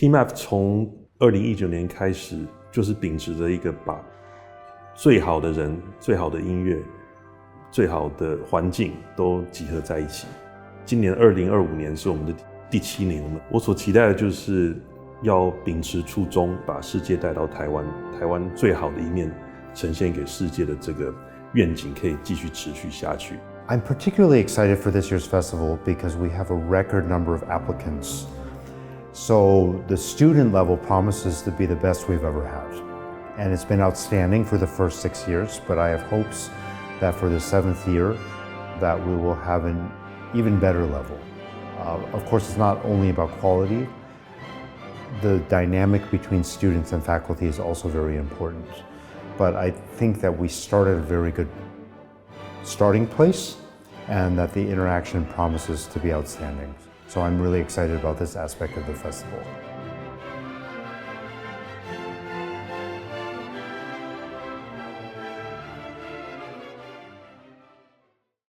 TeamApp 从2019年开始，就是秉持着一个把最好的人、最好的音乐、最好的环境都集合在一起。今年2025年是我们的第7年，我所期待的就是要秉持初衷，把世界带到台湾，台湾最好的一面呈现给世界的这个愿景可以继续持续下去。I'm particularly excited for this year's festival because we have a record number of applicants. So the student level promises to be the best we've ever had. And it's been outstanding for the first 6 years, but I have hopes that for the 7th year that we will have an even better level. Of course, it's not only about quality. The dynamic between students and faculty is also very important. But I think that we started a very good starting place and that the interaction promises to be outstanding. So I'm really excited about this aspect of the festival.